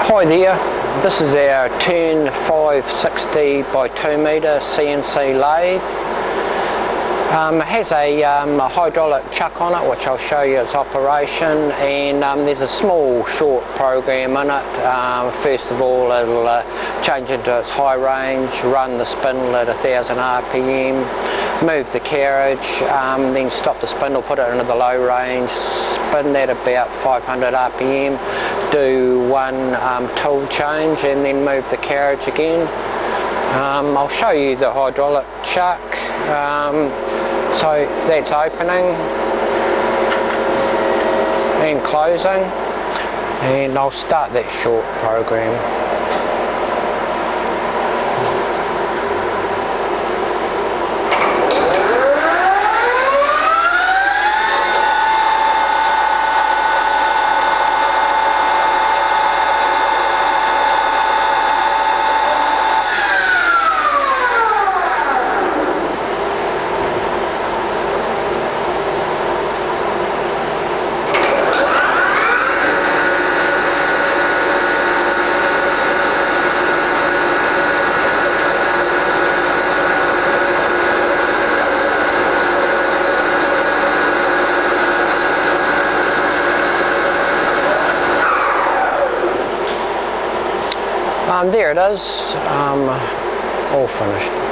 Hi there, this is our Turn 560 by 2 metre CNC lathe. It has a hydraulic chuck on it, which I'll show you its operation, and there's a small short program in it. First of all, it'll change into its high range, run the spindle at 1000 RPM, move the carriage, then stop the spindle, put it into the low range, spin that about 500 RPM, do one tool change and then move the carriage again. I'll show you the hydraulic chuck. So that's opening and closing, and I'll start that short program. There it is, all finished.